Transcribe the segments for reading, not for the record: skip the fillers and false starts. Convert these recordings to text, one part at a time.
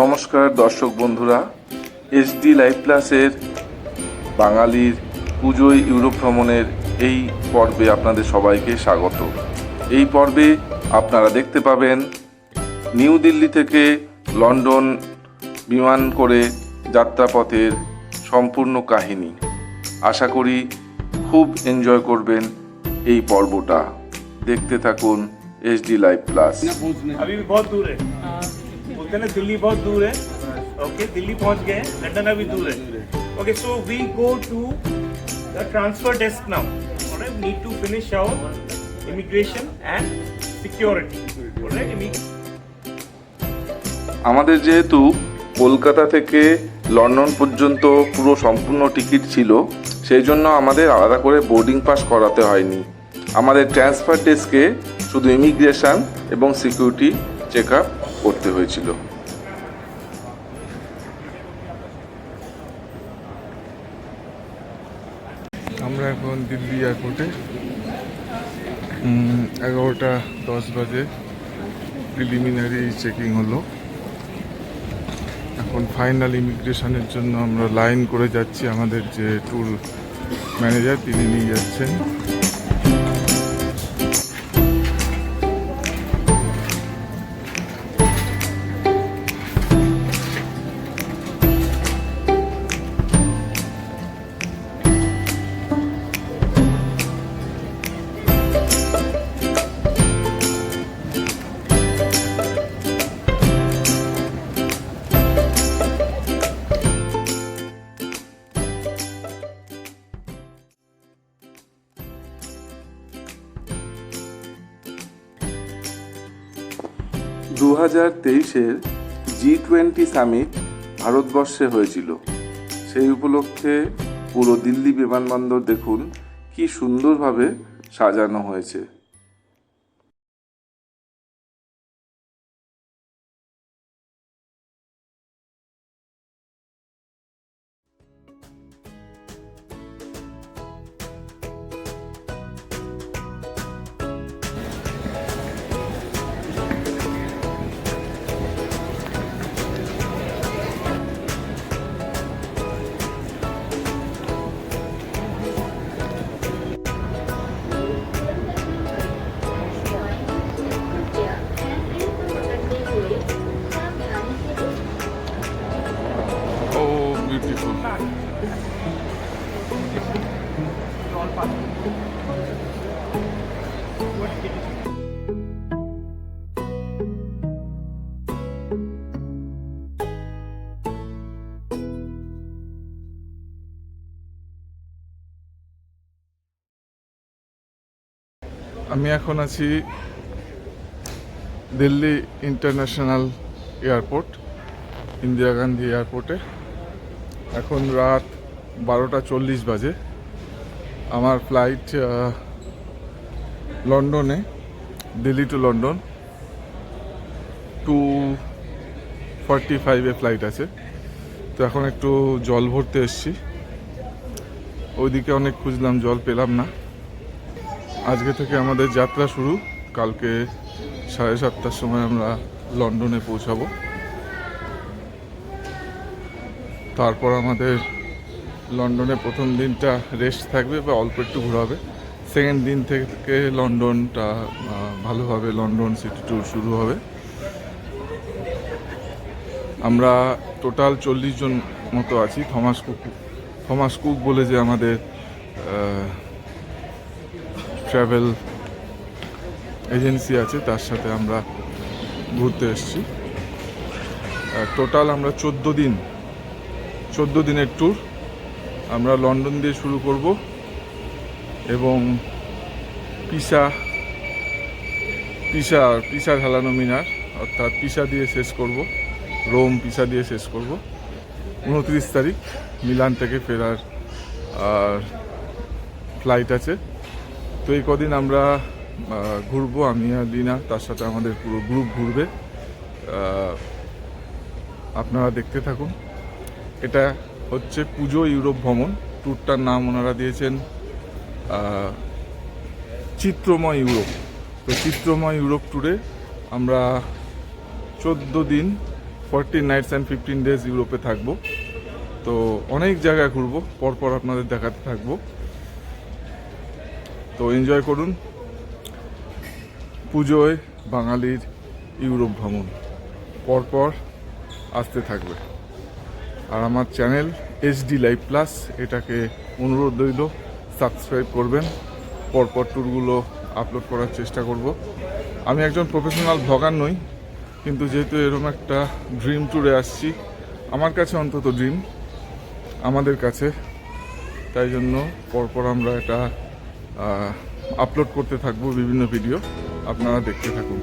নমস্কার দর্শক বন্ধুরা, এসডি লাইভ প্লাসের বাঙালির পুজোয় ইউরোপ ভ্রমণের এই পর্বে আপনাদের সবাইকে স্বাগত। এই পর্বে আপনারা দেখতে পাবেন নিউ দিল্লি থেকে লন্ডন বিমান করে যাত্রাপথের সম্পূর্ণ কাহিনী। আশা করি খুব এনজয় করবেন এই পর্বটা। দেখতে থাকুন एचडी लाइव प्लस। अभी भी बहुत दूर है, बोलते हैं ना दिल्ली बहुत दूर है। ओके, दिल्ली पहुंच गए, लंदन अभी दूर है। Okay, so we go to the transfer desk now. Alright, need to finish our immigration and security. Alright, আমাদের যেহেতু কলকাতা থেকে লন্ডন পর্যন্ত পুরো সম্পূর্ণ টিকিট ছিল, সেই জন্য আমাদের আলাদা করে বোর্ডিং পাস করাতে হয়নি। আমাদের ট্রান্সফার ডেস্কে শুধু ইমিগ্রেশন এবং সিকিউরিটি চেক আপ করতে হয়েছিল। আমরা এখন দিল্লি এয়ারপোর্টে 11:10 বাজে প্রিলিমিনারি চেকিং হলো। এখন ফাইনাল ইমিগ্রেশনের জন্য আমরা লাইন করে যাচ্ছি। আমাদের যে ট্যুর ম্যানেজার তিনি নিয়ে যাচ্ছেন। 2023-এর G20 সামিট ভারতবর্ষে হয়েছিল। সেই উপলক্ষে পুরো দিল্লি বিমানবন্দর দেখুন কি সুন্দরভাবে সাজানো হয়েছে। Beautiful. আমি এখন আছি দিল্লি ইন্টারন্যাশনাল এয়ারপোর্ট, ইন্দিরা গান্ধী এয়ারপোর্টে। এখন রাত 12:40 বাজে। আমার ফ্লাইট লন্ডনে, দিল্লি টু লন্ডন 2:45 ফ্লাইট আছে। তো এখন একটু জল ভরতে এসছি। ওইদিকে অনেক খুঁজলাম, জল পেলাম না। আজকে থেকে আমাদের যাত্রা শুরু। কালকে 7:30টার সময় আমরা লন্ডনে পৌঁছাবো। তারপর আমাদের লন্ডনে প্রথম দিনটা রেস্ট থাকবে বা অল্প একটু ঘোরাবে। সেকেন্ড দিন থেকে লন্ডনটা ভালোভাবে লন্ডন সিটি ট্যুর শুরু হবে। আমরা টোটাল 40 জন মতো আছি। থমাস কুক বলে যে আমাদের ট্রাভেল এজেন্সি আছে, তার সাথে আমরা ঘুরতে এসেছি। টোটাল আমরা 14 দিনের ট্যুর। আমরা লন্ডন দিয়ে শুরু করব এবং পিসা ঢালানো মিনার অর্থাৎ পিসা দিয়ে শেষ করব, রোম পিসা দিয়ে শেষ করব। 29 তারিখ মিলান থেকে ফেরার ফ্লাইট আছে। তো এই কদিন আমরা ঘুরবো, আমি আর লিনা, তার সাথে আমাদের পুরো গ্রুপ ঘুরবে। আপনারা দেখতে থাকুন। এটা হচ্ছে পুজো ইউরোপ ভ্রমণ। ট্যুরটার নাম ওনারা দিয়েছেন চিত্রময় ইউরোপ। তো চিত্রময় ইউরোপ ট্যুরে আমরা 14 দিন 14 নাইটস অ্যান্ড 15 ডেজ ইউরোপে থাকবো। তো অনেক জায়গায় ঘুরবো, পরপর আপনাদের দেখাতে থাকবো। তো এনজয় করুন। পুজোয় বাঙালির ইউরোপ ভ্রমণ পরপর আসতে থাকবে। আর আমার চ্যানেল এইচডি লাইভ প্লাস, এটাকে অনুরোধ রইল সাবস্ক্রাইব করবেন। পরপর ট্যুরগুলো আপলোড করার চেষ্টা করব। আমি একজন প্রফেশনাল ব্লগার নই, কিন্তু যেহেতু এরকম একটা ড্রিম ট্যুরে আসছি, আমার কাছে অন্তত ড্রিম, আমাদের কাছে, তাই জন্য পরপর আমরা এটা আপলোড করতে থাকবো বিভিন্ন ভিডিও, আপনারা দেখতে থাকুন।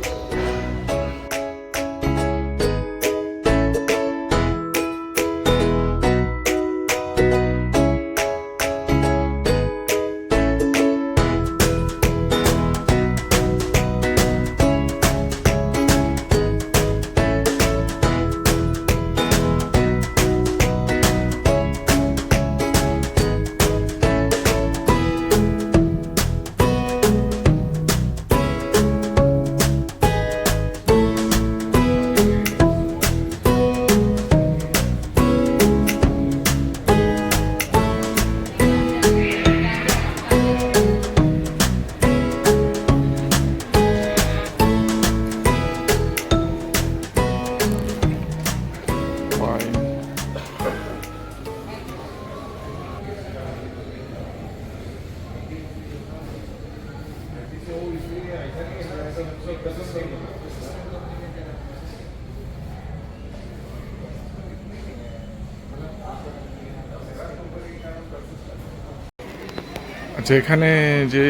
আচ্ছা, এখানে যে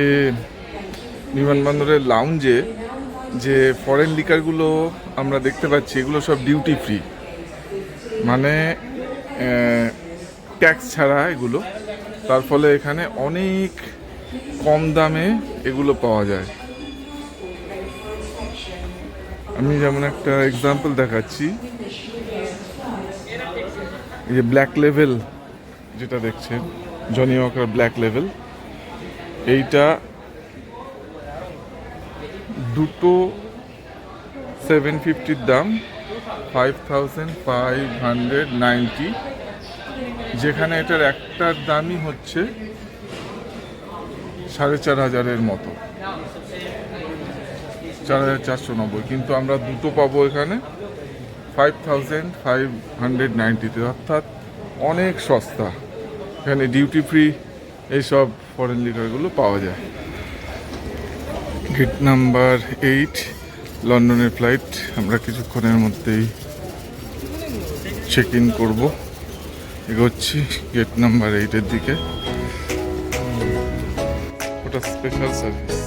বিমানবন্দরের লাউঞ্জে যে ফরেন লিকারগুলো আমরা দেখতে পাচ্ছি, এগুলো সব ডিউটি ফ্রি, মানে ট্যাক্স ছাড়া এগুলো। তার ফলে এখানে অনেক কম দামে এগুলো পাওয়া যায়। আমি যেমন একটা এক্সাম্পল দেখাচ্ছি, এই যে ব্ল্যাক লেভেল যেটা দেখছেন, জনি ওয়াকার ব্ল্যাক লেভেল, এইটা দুটো 750-র দাম 5590, যেখানে এটার একটার দামই হচ্ছে 4500-এর মতো, 4490, কিন্তু আমরা দুটো পাবো এখানে 5590-তে, অর্থাৎ অনেক সস্তা। এখানে ডিউটি ফ্রি এইসব ফরেন লিকারগুলো পাওয়া যায়। গেট নাম্বার 8 লন্ডনের ফ্লাইট, আমরা কিছুক্ষণের মধ্যেই চেক ইন করবো। এগোচ্ছি গেট নাম্বার 8-এর দিকে। ওটা স্পেশাল সার্ভিস।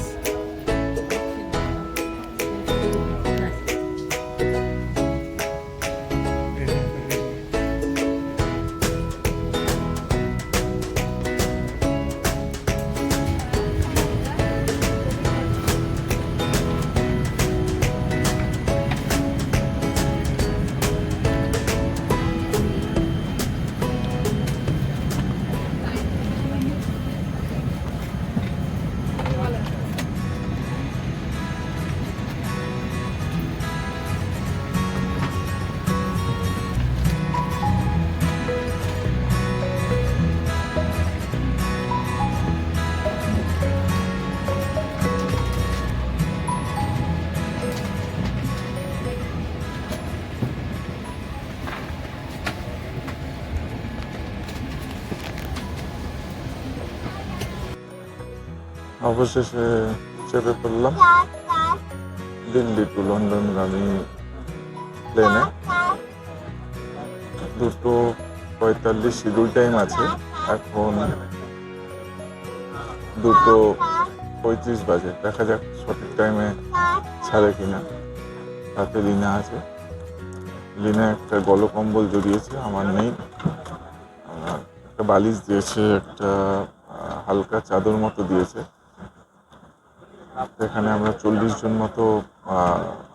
অবশেষে চেপে পড়লাম দিল্লি টু লন্ডনগামী প্লেনে। 2:45 শিডিউল টাইম আছে, এখন 2:35 বাজে। দেখা যাক সঠিক টাইমে ছাড়ে কিনা। তাতে লিনা আছে, লিনা একটা গলকম্বল জড়িয়েছে, আমার নেই। একটা বালিশ দিয়েছে, একটা হালকা চাদর মতো দিয়েছে। এখানে আমরা 40 জন মতো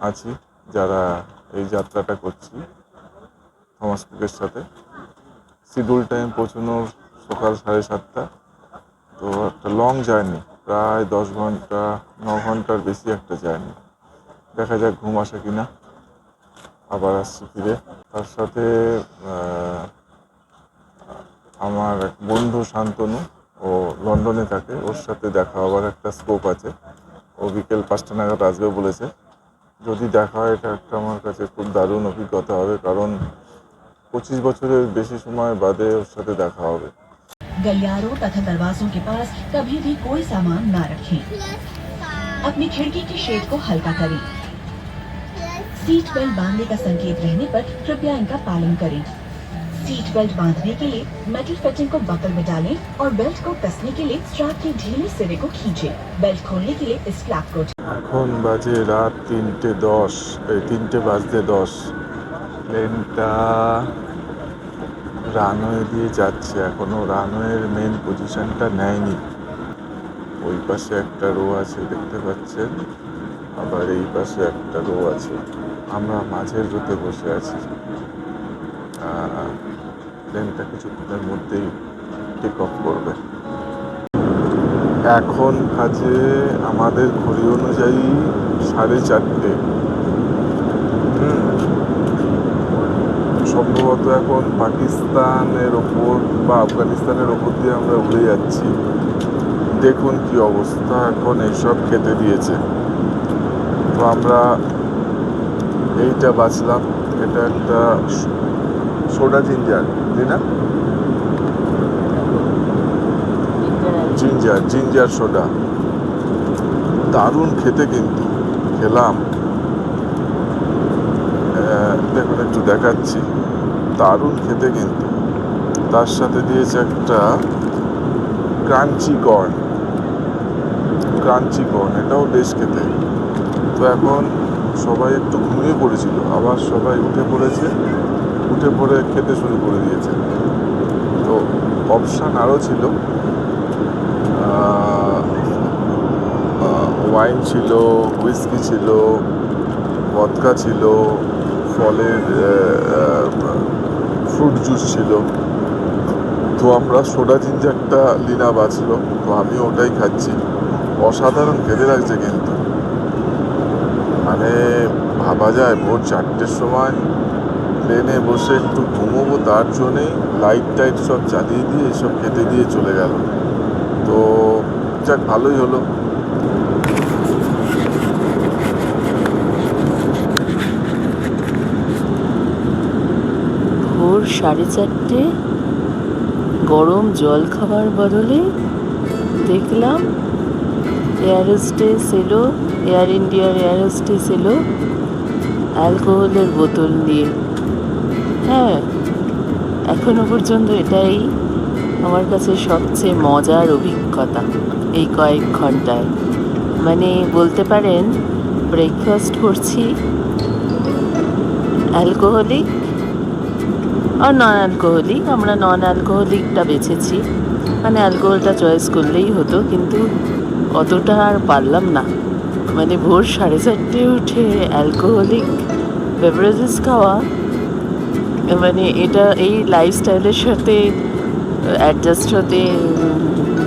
আছি যারা এই যাত্রাটা করছি থমাস কুকের সাথে। শিডিউল টাইম পৌঁছানোর সকাল 7:30। তো একটা লং জার্নি, প্রায় 10 ঘন্টা 9 ঘন্টার বেশি একটা জার্নি। দেখা যাক ঘুম আসে কিনা। আবার আসছি ফিরে। তার সাথে আমার এক বন্ধু শান্তনু, ও লন্ডনে থাকে, ওর সাথে দেখা হওয়ার একটা স্কোপ আছে। ও বিকেল 5টা নাগাদ আসবে বলেছে। যদি দেখা হয় এটা একটা আমার কাছে খুব দারুণ অভিজ্ঞতা হবে, কারণ 25 বছরের বেশি সময় বাদে ওর সাথে দেখা হবে। गलियारों तथा दरवाजों के पास कभी भी कोई सामान ना रखें। अपनी खिड़की की शेड को हल्का करें। सीट बेल्ट बांधने का संकेत रहने पर कृपया इनका पालन करें। सीट बेल्ट बांधने के लिए मेटल फिटिंग को बकल में डालें और बेल्ट को कसने के लिए स्ट्रैप के ढीले सिरे को खींचें। बेल्ट खोलने के लिए इस फ्लैप को এখন বাজে রাত 3:10, 3:10। প্লেনটা রানওয়ে দিয়ে যাচ্ছে, এখনো রানওয়ের মেন পজিশনটা নেয়নি। ওই পাশে একটা রো আছে দেখতে পাচ্ছেন, আবার এই পাশে একটা রো আছে। আমরা মাঝের রোতে বসে আছি। প্লেনটা কিছুক্ষণের মধ্যেই টেক অফ করবে। এখন বাজে আমাদের ঘড়ি অনুযায়ী 4:30। সম্ভবত এখন পাকিস্তানের ওপর বা আফগানিস্তানের ওপর দিয়ে আমরা উড়ে যাচ্ছি। দেখুন কি অবস্থা, এখন এইসব কেটে দিয়েছে। তো আমরা এইটা বাঁচলাম। এটা একটা সোডা জিঞ্জার, তাই না? জিঞ্জার সোডা, দারুণ খেতে, কিন্তু খেলাম। দেখুন একটু দেখাচ্ছি, দারুণ খেতে কিন্তু। তার সাথে দিয়েছে একটা ক্রাঞ্চি কর্ন, এটাও বেশ খেতে। তো এখন সবাই একটু ঘুমিয়ে পড়েছিল, আবার সবাই উঠে পড়ে খেতে শুরু করে দিয়েছে। তো অপশান আরও ছিল, ওয়াইন ছিল, হুইস্কি ছিল, ভদকা ছিল, ফলের ফ্রুট জুস ছিল। তো আমরা সোডা জিঞ্জারটা লিনা বাঁচলো, তো আমি ওটাই খাচ্ছি। অসাধারণ খেতে লাগছে কিন্তু, মানে ভাবা যায় ভোর 4টের সময় প্লেনে বসে একটু ঘুমোবো, তার জন্যেই লাইট সব জ্বালিয়ে দিয়ে এসব খেতে দিয়ে চলে গেল। তো যাক, ভালোই হলো। ভোর 4:30, গরম জল খাবার বদলে দেখলাম এয়ার ইন্ডিয়ার এয়ার হোস্টেস এলো অ্যালকোহলের বোতল নিয়ে। হ্যাঁ, এখনো পর্যন্ত এটাই আমার কাছে সবচেয়ে মজার অভিজ্ঞতা এই কয়েক ঘন্টায়। মানে বলতে পারেন ব্রেকফাস্ট করছি অ্যালকোহলিক আর নন অ্যালকোহলিক। আমরা নন অ্যালকোহলিকটা বেছেছি, মানে অ্যালকোহলটা চয়েস করলেই হতো, কিন্তু অতটা আর পারলাম না। মানে ভোর 4:30 উঠে অ্যালকোহলিক বেভারেজেস খাওয়া, মানে এটা এই লাইফস্টাইলের সাথে অ্যাডজাস্ট হতে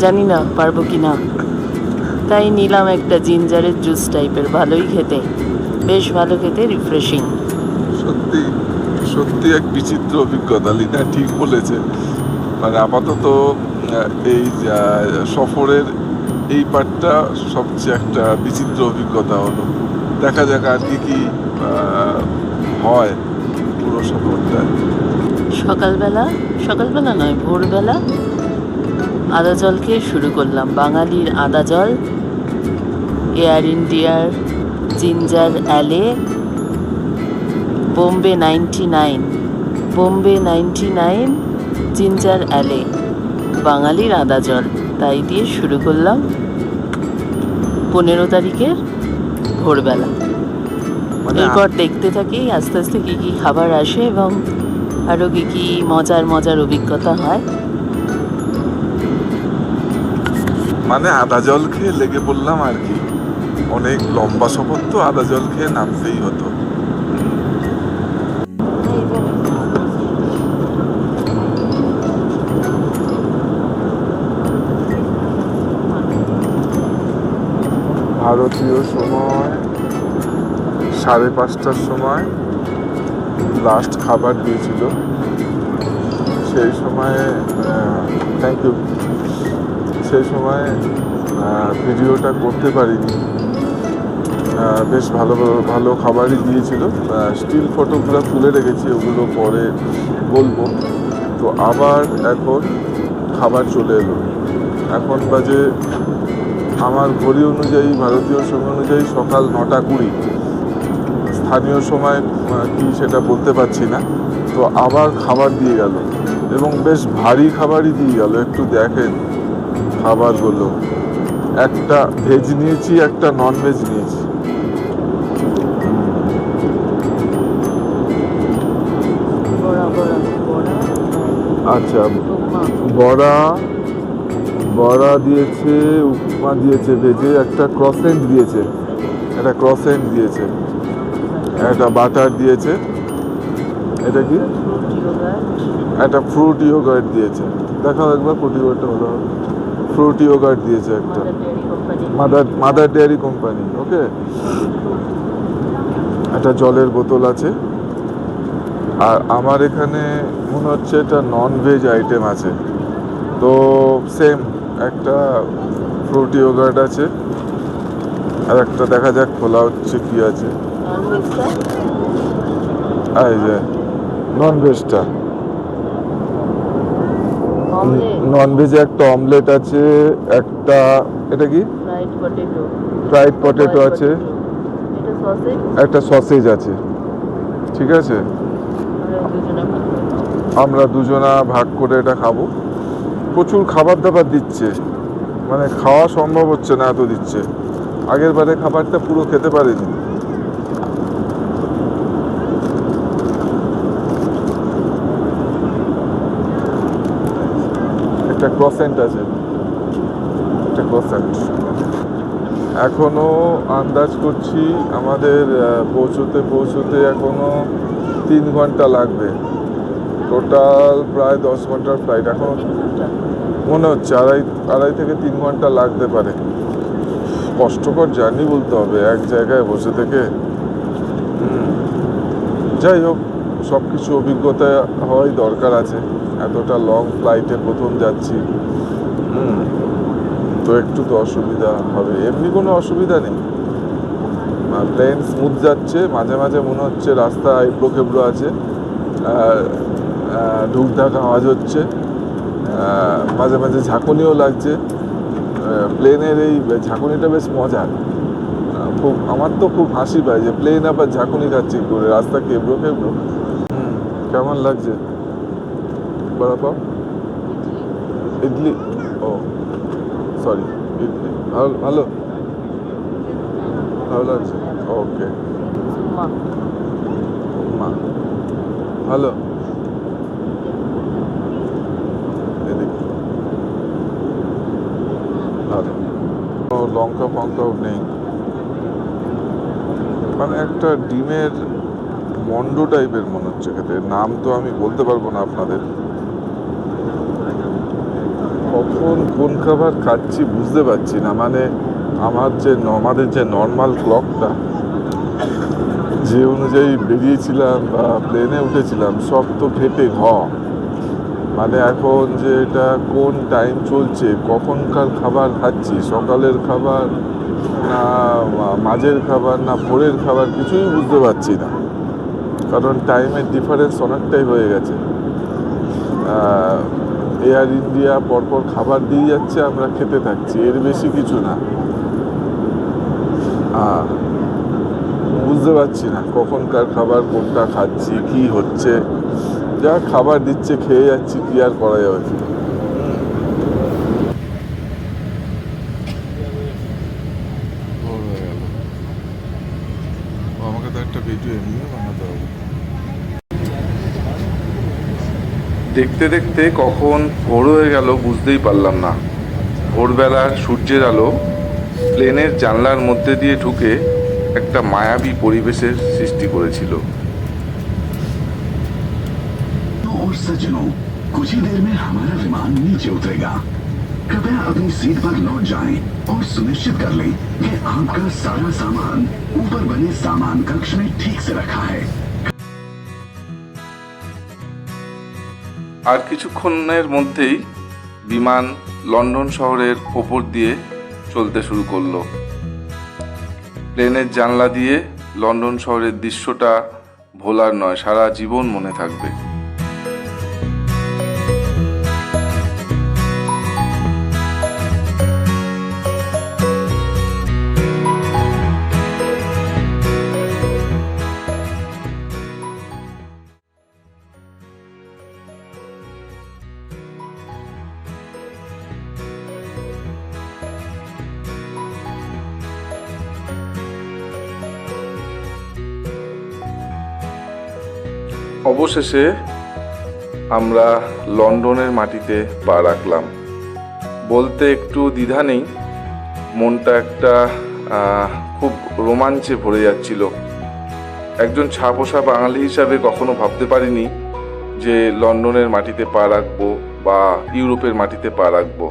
জানি না পারবো কি না। তাই নিলাম একটা জিঞ্জারের জুস টাইপের, ভালোই খেতে, বেশ ভালো খেতে, রিফ্রেশিং। সত্যি এক বিচিত্র অভিজ্ঞতা, লিনা ঠিক বলেছে। মানে আপাতত এই সফরের এই পার্টটা সবচেয়ে একটা বিচিত্র অভিজ্ঞতা হলো। দেখা যাক আর কি হয় পুরো সফরটা। সকালবেলা নয়, ভোরবেলা আদা জল খেয়ে শুরু করলাম। বাঙালির আদা জল, এয়ার ইন্ডিয়ার ginger allay, Bombay 99 ginger allay, বাঙালির আদা জল, তাই দিয়ে শুরু করলাম 15 তারিখের ভোরবেলা। এরপর দেখতে থাকি আস্তে আস্তে কী কী খাবার আসে এবং আরও কী কী মজার অভিজ্ঞতা হয়। মানে আদা জল খেয়ে লেগে পড়লাম আর কি। অনেক লম্বা সফর তো, আদা জল খেয়ে নামতেই হতো। ভারতীয় সময় 5:30টার সময় লাস্ট খাবার দিয়েছিল সেই সময়, থ্যাংক ইউ, সেই সময় ভিডিওটা করতে পারিনি। বেশ ভালো ভালো খাবারই দিয়েছিল। স্টিল ফটোগুলো তুলে রেখেছি, ওগুলো পরে বলবো। তো আবার এখন খাবার চলে এলো। এখন বাজে আমার ঘড়ি অনুযায়ী, ভারতীয় সময় অনুযায়ী সকাল 9:20। স্থানীয় সময় কি সেটা বলতে পারছি না। তো আবার খাবার দিয়ে গেল এবং বেশ ভারী খাবারই দিয়ে গেল। একটু দেখেন খাবারগুলো, একটা ভেজ নিয়েছি, একটা নন ভেজ নিয়েছি। আচ্ছা, বড়া দিয়েছে, উপমা দিয়েছে ভেজে, একটা ক্রসেন্ট দিয়েছে, একটা বাটার দিয়েছে। এটা কি? একটা ফ্রুট ইয়োগার্ট দিয়েছে। দেখাও একবার ফ্রুট ইয়োগার্টটা হলো। ফ্রুট ইয়োগার্ট দিয়েছে একটা, মাদার ডেয়ারি কোম্পানি। ওকে, একটা জলের বোতল আছে। আর আমার এখানে মনে হচ্ছে এটা নন ভেজ আইটেম আছে। তো সেম একটা ফ্রুট ইয়োগার্ট আছে, আর একটা দেখা যাক খোলা হচ্ছে কি আছে। এই যে নন ভেজটা, নন ভেজে একটা অমলেট আছে, একটা এটা কি ফ্রাইড পটেটো আছে, একটা সসেজ আছে। ঠিক আছে, আমরা দুজনা ভাগ করে এটা খাবো। প্রচুর খাবার দাবার দিচ্ছে, মানে খাওয়া সম্ভব হচ্ছে না, এত দিচ্ছে। আগের বারে খাবারটা পুরো খেতে পারিনি। একটা ক্রসেন্ট আছে, একটা ক্রসেন্ট। এখনো আন্দাজ করছি আমাদের পৌঁছতে এখনো 3 ঘন্টা লাগবে। টোটাল প্রায় 10 ঘন্টার ফ্লাইট। এখন মনে হচ্ছে আড়াই থেকে 3 ঘন্টা লাগতে পারে। কষ্টকর জার্নি বলতে হবে, এক জায়গায় বসে থেকে। যাই হোক, সব কিছু অভিজ্ঞতা হওয়াই দরকার আছে। এতটা লং ফ্লাইটে প্রথম যাচ্ছি, তো একটু তো অসুবিধা হবে। এমনি কোনো অসুবিধা নেই, প্লেন স্মুথ যাচ্ছে। মাঝে মাঝে মনে হচ্ছে রাস্তা এবড়ো খেবড়ো আছে, ঢুকঢাক আওয়াজ হচ্ছে, মাঝে মাঝে ঝাঁকুনিও লাগছে। প্লেনের এই ঝাঁকুনিটা বেশ মজার। খুব, আমার তো খুব হাসি পায় যে প্লেন আবার ঝাঁকুনি খাচ্ছে করে, রাস্তা কেবড়ো কেবড়ো। কেমন লাগছে বড়াপাও? ইডলি, ও সরি, ইডলি ভালো লাগছে। ওকে, ভালো। এদিকে লঙ্কা ফঙ্কাও নেই, মানে একটা ডিমের মন্ড টাইপের মনে হচ্ছে খেতে। নাম তো আমি বলতে পারবো না আপনাদের। কখন কোন খাবার খাচ্ছি বুঝতে পারছি না। মানে আমাদের যে নর্মাল ক্লকটা, যে অনুযায়ী বেরিয়েছিলাম বা প্লেনে উঠেছিলাম, সব তো ঘেটে মানে এখন যে এটা কোন টাইম চলছে, কখনকার খাবার খাচ্ছি, সকালের খাবার না মাঝের খাবার না ভোরের খাবার, কিছুই বুঝতে পারছি না। কারণ টাইমের ডিফারেন্স অনেকটাই হয়ে গেছে। এয়ার ইন্ডিয়া পরপর খাবার দিয়ে যাচ্ছে, আমরা খেতে থাকছি, এর বেশি কিছু না। বুঝতে পারছি না কখনকার খাবার কোনটা খাচ্ছি, কি হচ্ছে। যা খাবার দিচ্ছে খেয়ে যাচ্ছি, কি আর করা যাবে। আমাকে তো একটা ভিডিও এমনিও বানাতে হবে। দেখতে দেখতে কখন ভোর হয়ে গেল বুঝতেই পারলাম না। ভোরবেলার সূর্যের আলো প্লেনের জানলার মধ্যে দিয়ে ঢুকে একটা মায়াবী পরিবেশের সৃষ্টি করেছিল। और सज्जनों, कुछ ही देर में हमारा विमान नीचे उतरेगा। कृपया अपनी सीट पर लौट जाएं और सुनिश्चित कर लें कि आपका सारा सामान ऊपर बने सामान कक्ष में ठीक से रखा है। আর কিছুক্ষণের মধ্যেই বিমান লন্ডন শহরের ওপর দিয়ে চলতে শুরু করলো। প্লেনের জানলা দিয়ে লন্ডন শহরের দৃশ্যটা ভোলার নয়, সারা জীবন মনে থাকবে। অবশেষে আমরা লন্ডনের মাটিতে পা রাখলাম। বলতে একটু দ্বিধা নেই, মনটা একটা খুব রোমাঞ্চে ভরে যাচ্ছিল। একজন ছাপোষা বাঙালি হিসাবে কখনো ভাবতে পারিনি যে লন্ডনের মাটিতে পা রাখবো বা ইউরোপের মাটিতে পা রাখবো।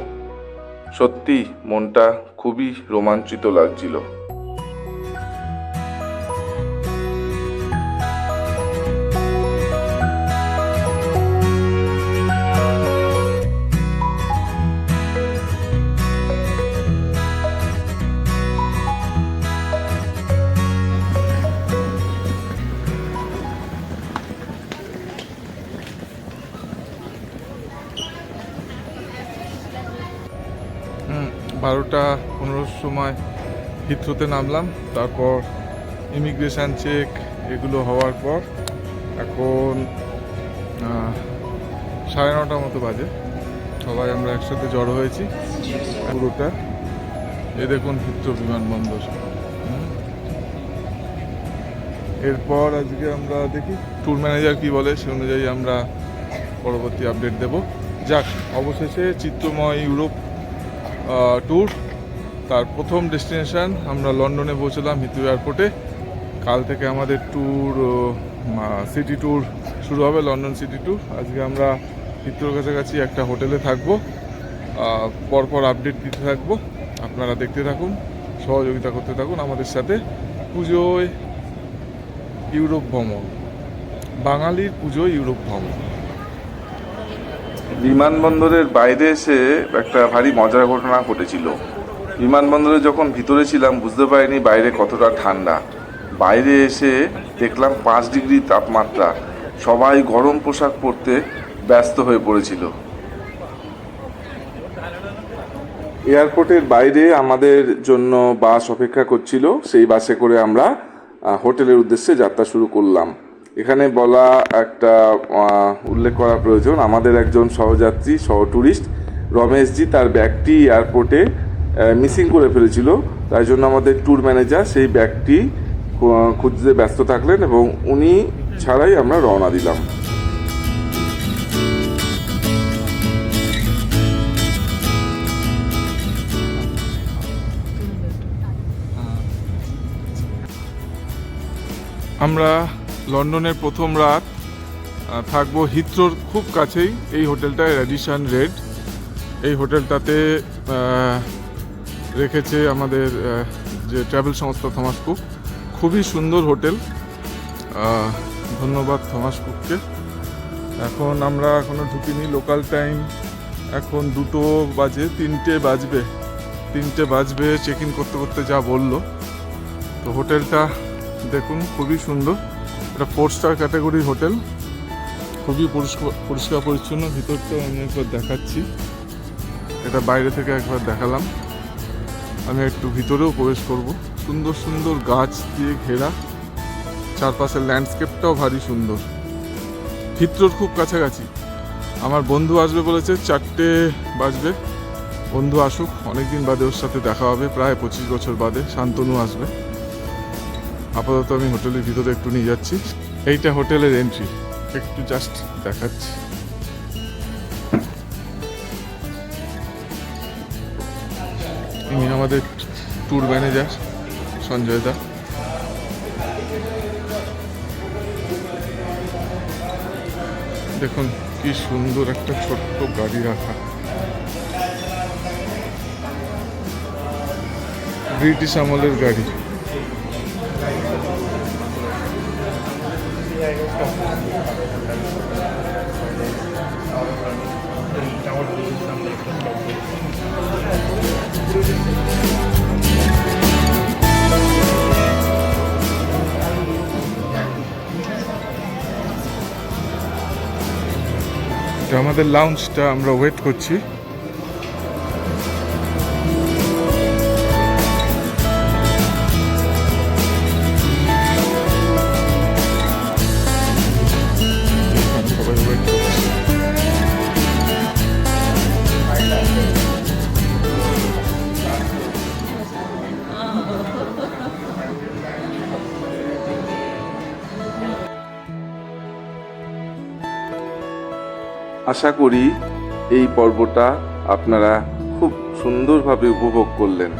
সত্যি মনটা খুবই রোমাঞ্চিত লাগছিল। বারোটা 15 সময় হিথ্রোতে নামলাম। তারপর ইমিগ্রেশন চেক এগুলো হওয়ার পর এখন 9:30 মতো বাজে। সবাই আমরা একসাথে জড়ো হয়েছি পুরোটা। এই দেখুন হিথ্রো বিমানবন্দর। এরপর আজকে আমরা দেখি ট্যুর ম্যানেজার কি বলে, সে অনুযায়ী আমরা পরবর্তী আপডেট দেব। যাক, অবশেষে চিত্রময় ইউরোপ ট্যুর তার প্রথম ডেস্টিনেশন আমরা লন্ডনে পৌঁছলাম হিথ্রো এয়ারপোর্টে। কাল থেকে আমাদের ট্যুর সিটি ট্যুর শুরু হবে, লন্ডন সিটি ট্যুর। আজকে আমরা হিথ্রোর কাছাকাছি একটা হোটেলে থাকবো, পরপর আপডেট দিতে থাকবো। আপনারা দেখতে থাকুন, সহযোগিতা করতে থাকুন আমাদের সাথে। পুজোয় ইউরোপ ভ্রমণ, বাঙালির পুজোয় ইউরোপ ভ্রমণ। বিমানবন্দরের বাইরে এসে একটা ভারী মজার ঘটনা ঘটেছিল। বিমানবন্দরে যখন ভিতরে ছিলাম বুঝতে পারিনি বাইরে কতটা ঠান্ডা। বাইরে এসে দেখলাম 5 ডিগ্রি তাপমাত্রা। সবাই গরম পোশাক পরতে ব্যস্ত হয়ে পড়েছিল। এয়ারপোর্টের বাইরে আমাদের জন্য বাস অপেক্ষা করছিল। সেই বাসে করে আমরা হোটেলের উদ্দেশ্যে যাত্রা শুরু করলাম। এখানে বলা একটা উল্লেখ করা প্রয়োজন, আমাদের একজন সহযাত্রী ট্যুরিস্ট রমেশজি তার ব্যাগটি এয়ারপোর্টে মিসিং করে ফেলেছিল। তাই জন্য আমাদের ট্যুর ম্যানেজার সেই ব্যাগটি খুঁজতে ব্যস্ত থাকলেন এবং উনি ছাড়াই আমরা রওনা দিলাম। আমরা লন্ডনের প্রথম রাত থাকবো হিথ্রোর খুব কাছেই এই হোটেলটায়, র্যাডিসন রেড। এই হোটেলটাতে রেখেছে আমাদের যে ট্রাভেল সংস্থা থমাস কুক। খুবই সুন্দর হোটেল, ধন্যবাদ থমাস কুককে। এখন আমরা এখনও ঢুকিনি, লোকাল টাইম এখন 2 বাজে, 3টে বাজবে চেক ইন করতে করতে যা বললো। তো হোটেলটা দেখুন খুবই সুন্দর, এটা 4 স্টার ক্যাটাগরির হোটেল। খুবই পরিষ্কার পরিচ্ছন্ন। ভিতরটাও আমি একবার দেখাচ্ছি, এটা বাইরে থেকে একবার দেখালাম। আমি একটু ভিতরেও প্রবেশ করব। সুন্দর সুন্দর গাছ দিয়ে ঘেরা, চারপাশের ল্যান্ডস্কেপটাও ভারী সুন্দর। হিথ্রোর খুব কাছাকাছি। আমার বন্ধু আসবে বলেছে, 4টে বাজবে। বন্ধু আসুক, অনেকদিন বাদে ওর সাথে দেখা হবে, প্রায় 25 বছর বাদে। শান্তনু আসবে। আপাতত আমি হোটেলের ভিতরে একটু নিয়ে যাচ্ছি। এইটা হোটেলের এন্ট্রি, একটু জাস্ট দেখাচ্ছি। ইনি আমাদের ট্যুর ম্যানেজার সঞ্জয় দা। দেখুন কি সুন্দর একটা ছোট্ট গাড়ি রাখা, ব্রিটিশ আমলের গাড়ি। আমাদের লাউঞ্জটা আমরা ওয়েট করছি। সবাই ওয়েট করছে। আশা করি এই পর্বটা আপনারা খুব সুন্দরভাবে উপভোগ করলেন।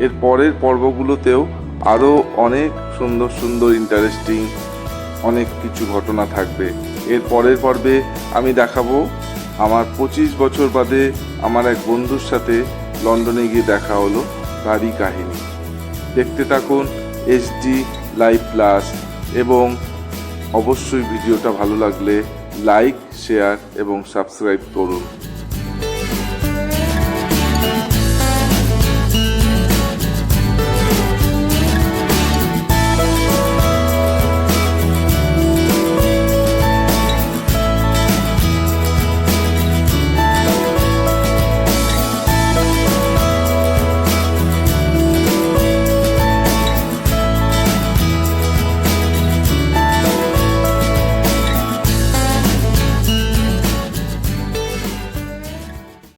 এর পরের পর্বগুলোতেও আরও অনেক সুন্দর সুন্দর ইন্টারেস্টিং অনেক কিছু ঘটনা থাকবে। এর পরের পর্বে আমি দেখাবো আমার 25 বছর বাদে আমার এক বন্ধুর সাথে লন্ডনে গিয়ে দেখা হলো, তারই কাহিনী। দেখতে থাকুন HD লাইভ প্লাস, এবং অবশ্যই ভিডিওটা ভালো লাগলে লাইক, শেয়ার এবং সাবস্ক্রাইব করুন।